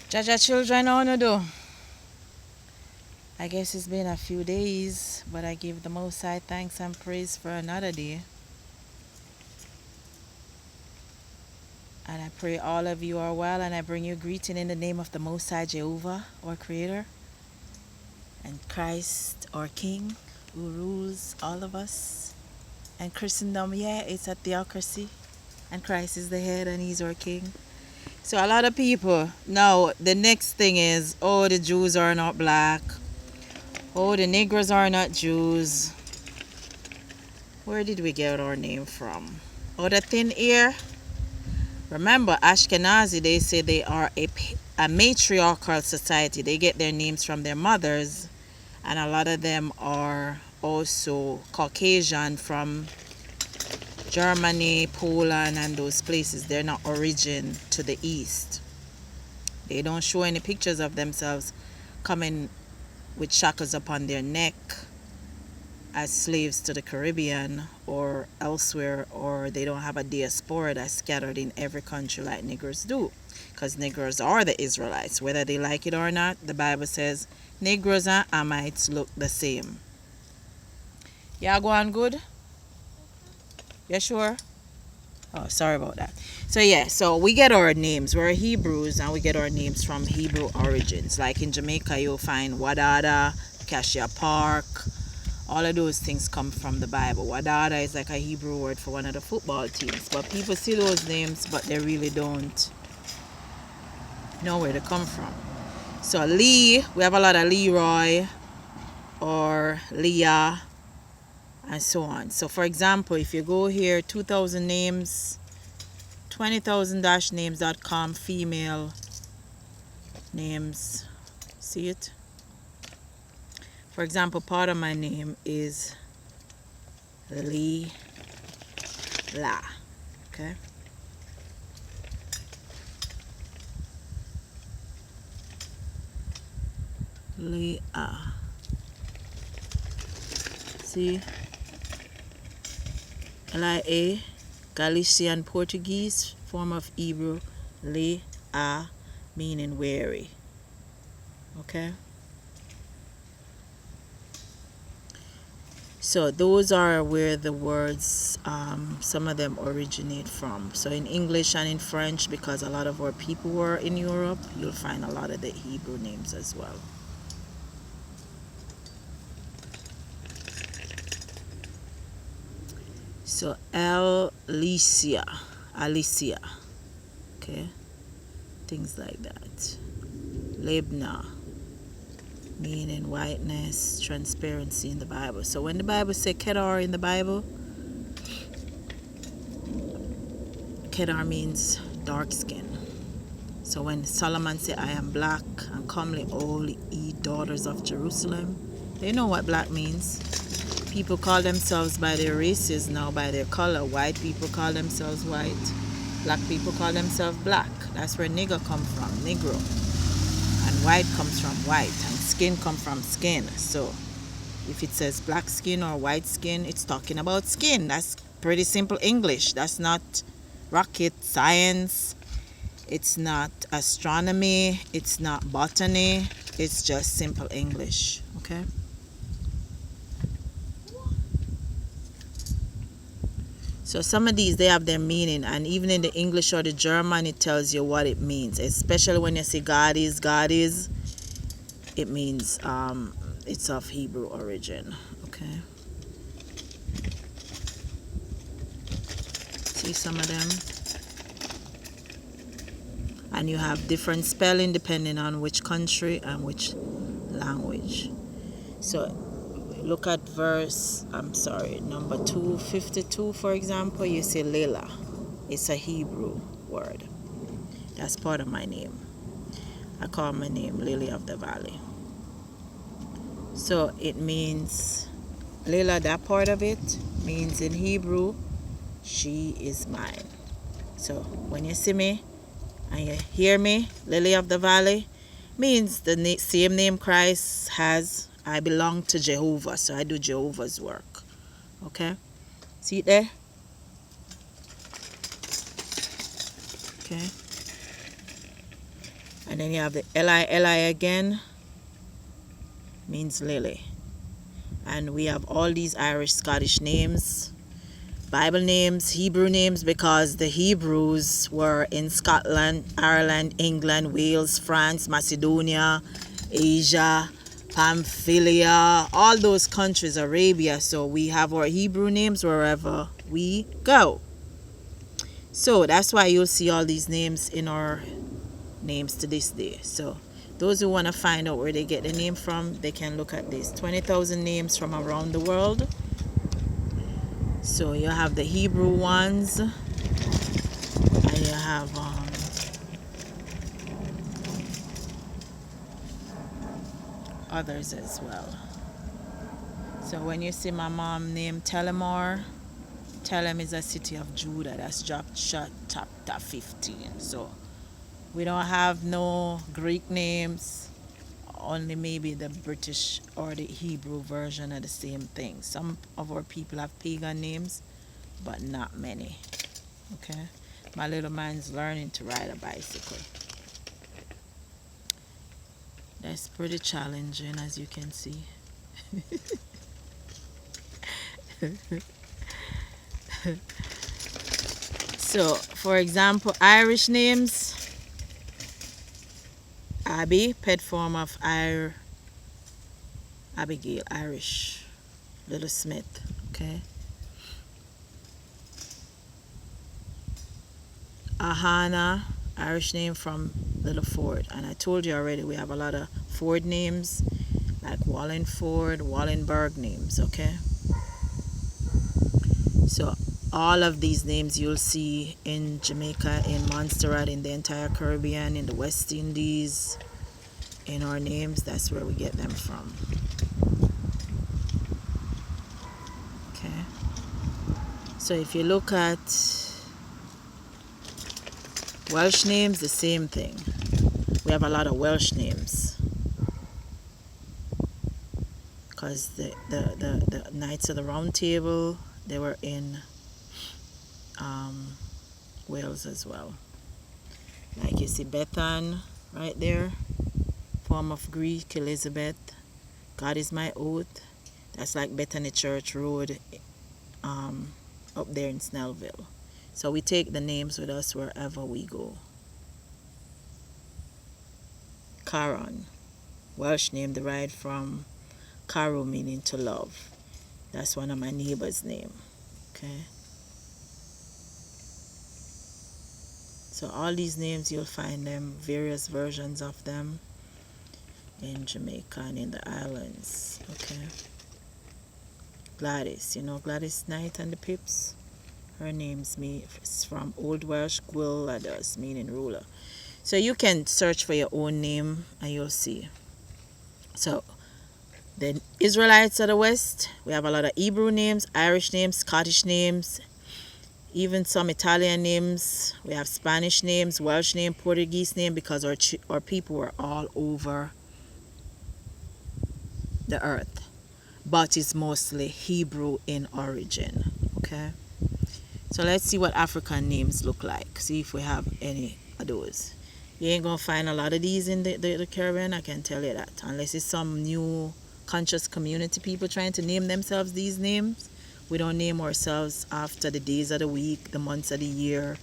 Jaja children, I wanna do. I guess it's been a few days, but I give the Most High thanks and praise for another day. And I pray all of you are well, and I bring you greeting in the name of the Most High Jehovah, our Creator, and Christ, our King, who rules all of us. And Christendom, yeah, it's a theocracy, and Christ is the head, and He's our King. So a lot of people now, the next thing is, oh, the Jews are not black. Oh, the Negroes are not Jews. Where did we get our name from? Oh, the thin ear. Remember, Ashkenazi, they say they are a matriarchal society. They get their names from their mothers, and a lot of them are also Caucasian from Germany, Poland, and those places. They're not origin to the East. They don't show any pictures of themselves coming with shackles upon their neck as slaves to the Caribbean or elsewhere, or they don't have a diaspora that's scattered in every country like Negroes do, because Negroes are the Israelites, whether they like it or not. The Bible says Negroes and Hamites look the same. Yeah, go on good? You sure? Oh, sorry about that. So yeah, so we get our names. We're Hebrews, and we get our names from Hebrew origins. Like in Jamaica, you'll find Wadada, Cassia Park. All of those things come from the Bible. Wadada is like a Hebrew word for one of the football teams. But people see those names, but they really don't know where they come from. So Lee, we have a lot of Leroy or Leah and so on. So for example, if you go here, 2,000 names, 20,000-names.com, female names. See it? For example, part of my name is Lee La. Okay? Leah. See? Lia, Galician Portuguese, form of Hebrew, Leah, meaning weary. Okay? So those are where the words, some of them originate from. So in English and in French, because a lot of our people were in Europe, you'll find a lot of the Hebrew names as well. So Alicia, okay, things like that. Lebna, meaning whiteness, transparency in the Bible. So when the Bible says Kedar in the Bible, Kedar means dark skin. So when Solomon said, I am black and comely all ye daughters of Jerusalem, they know what black means. People call themselves by their races now, by their color. White people call themselves white. Black people call themselves black. That's where nigger come from, Negro. And white comes from white, and skin come from skin. So if it says black skin or white skin, it's talking about skin. That's pretty simple English. That's not rocket science. It's not astronomy. It's not botany. It's just simple English. Okay? So some of these, they have their meaning, and even in the English or the German, it tells you what it means. Especially when you say God is, it means it's of Hebrew origin. Okay. See some of them? And you have different spelling depending on which country and which language. So look at number 252, for example. You say Lela. It's a Hebrew word. That's part of my name. I call my name Lily of the Valley. So it means, Lela, that part of it means in Hebrew, she is mine. So when you see me and you hear me, Lily of the Valley, means the same name Christ has. I belong to Jehovah, so I do Jehovah's work. Okay? See it there? Okay. And then you have the Eli again, means lily. And we have all these Irish, Scottish names, Bible names, Hebrew names, because the Hebrews were in Scotland, Ireland, England, Wales, France, Macedonia, Asia, Pamphylia, all those countries, Arabia. So we have our Hebrew names wherever we go. So that's why you'll see all these names in our names to this day. So those who want to find out where they get the name from, they can look at this 20,000 names from around the world. So you have the Hebrew ones, and you have others as well. So when you see my mom named Telemar, Telem is a city of Judah. That's chapter 15. So we don't have no Greek names, only maybe the British or the Hebrew version of the same thing. Some of our people have pagan names, but not many. Okay, my little man's learning to ride a bicycle. That's pretty challenging, as you can see. So, for example, Irish names. Abby, pet form of Abigail, Irish, Little Smith, okay? Ahana, Irish name from Little Ford. And I told you already, we have a lot of Ford names, like Wallingford, Wallenberg names, okay? So all of these names you'll see in Jamaica, in Montserrat, in the entire Caribbean, in the West Indies, in our names. That's where we get them from. Okay. So if you look at Welsh names, the same thing. We have a lot of Welsh names, because the Knights of the Round Table, they were in Wales as well. Like you see Bethan right there, form of Greek, Elizabeth, God is my oath. That's like Bethany Church Road up there in Snellville. So we take the names with us wherever we go. Caron, Welsh name derived from caro, meaning to love. That's one of my neighbor's name. Okay. So all these names, you'll find them, various versions of them, in Jamaica and in the islands. Okay. Gladys, you know Gladys Knight and the Pips? Her name's from Old Welsh Gwylladas, meaning ruler. So you can search for your own name and you'll see. So the Israelites of the West, we have a lot of Hebrew names, Irish names, Scottish names, even some Italian names. We have Spanish names, Welsh name, Portuguese name, because our people were all over the earth. But it's mostly Hebrew in origin. Okay. So let's see what African names look like. See if we have any of those. You ain't gonna find a lot of these in the Caribbean, I can tell you that. Unless it's some new conscious community people trying to name themselves these names. We don't name ourselves after the days of the week, the months of the year.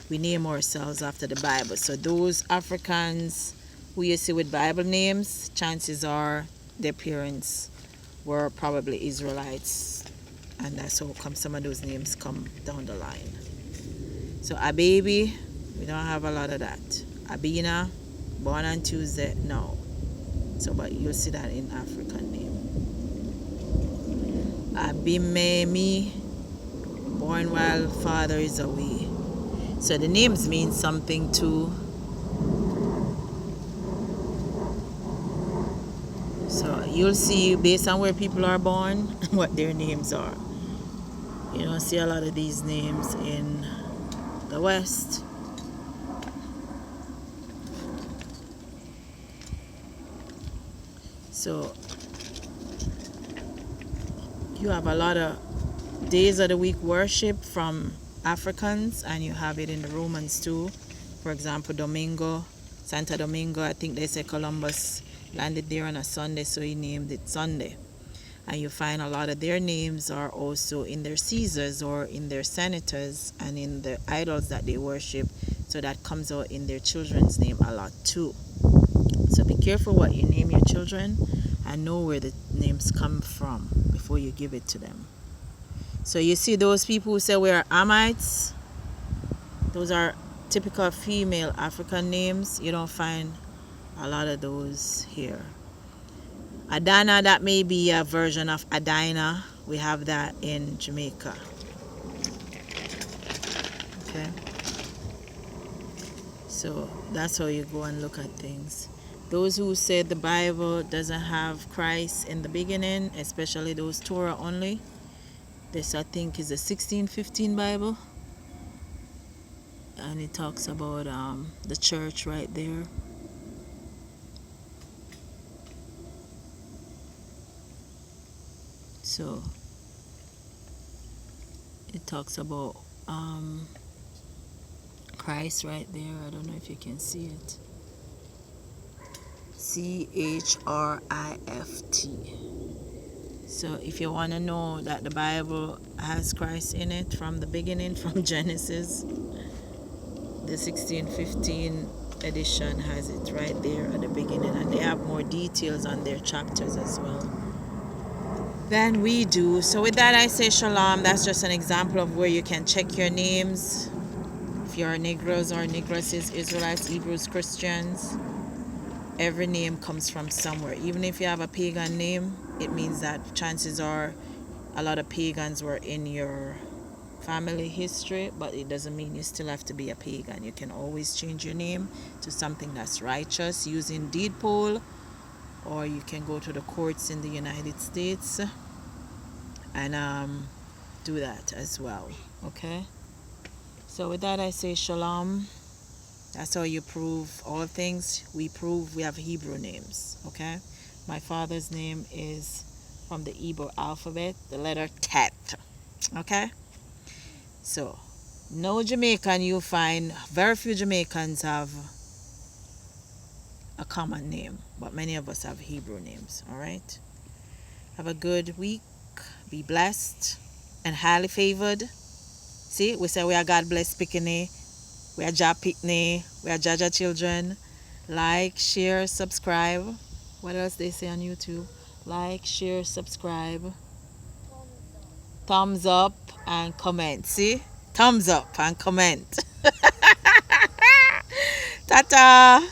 We name ourselves after the Bible. So those Africans who you see with Bible names, chances are their parents were probably Israelites. And that's how come some of those names come down the line. So a baby, we don't have a lot of that. Abina, born on Tuesday, no. So but you'll see that in African name. Abimemi, born while father is away. So the names mean something too. So you'll see based on where people are born what their names are. You don't see a lot of these names in the West. So you have a lot of days of the week worship from Africans, and you have it in the Romans too. For example, Domingo, Santo Domingo, I think they say Columbus landed there on a Sunday, so he named it Sunday. And you find a lot of their names are also in their Caesars or in their senators and in the idols that they worship. So that comes out in their children's name a lot too. So be careful what you name your children and know where the names come from before you give it to them. So you see those people who say we are Hamites, those are typical female African names. You don't find a lot of those here. Adana, that may be a version of Adina. We have that in Jamaica. Okay. So that's how you go and look at things. Those who say the Bible doesn't have Christ in the beginning, especially those Torah only, this I think is a 1615 Bible. And it talks about the church right there. So it talks about Christ right there. I don't know if you can see it. Christ. So if you want to know that the Bible has Christ in it from the beginning, from Genesis, the 1615 edition has it right there at the beginning, and they have more details on their chapters as well than we do. So with that I say shalom. That's just an example of where you can check your names. If you're Negroes or Negresses, Israelites, Hebrews, Christians, every name comes from somewhere. Even if you have a pagan name, it means that chances are a lot of pagans were in your family history, but it doesn't mean you still have to be a pagan. You can always change your name to something that's righteous using deed poll, or you can go to the courts in the United States and do that as well. Okay, so with that I say shalom. That's how you prove all things. We prove we have Hebrew names. Okay, my father's name is from the Hebrew alphabet, the letter Tet. Okay, so no Jamaican you find, very few Jamaicans have a common name, but many of us have Hebrew names. All right, have a good week, be blessed and highly favored. See, we say we are God blessed Picking, we are Jah Pitney, we are Jaja children. Like, share, subscribe. What else they say on YouTube? Like, share, subscribe, thumbs up and comment. See, thumbs up and comment. Ta-ta.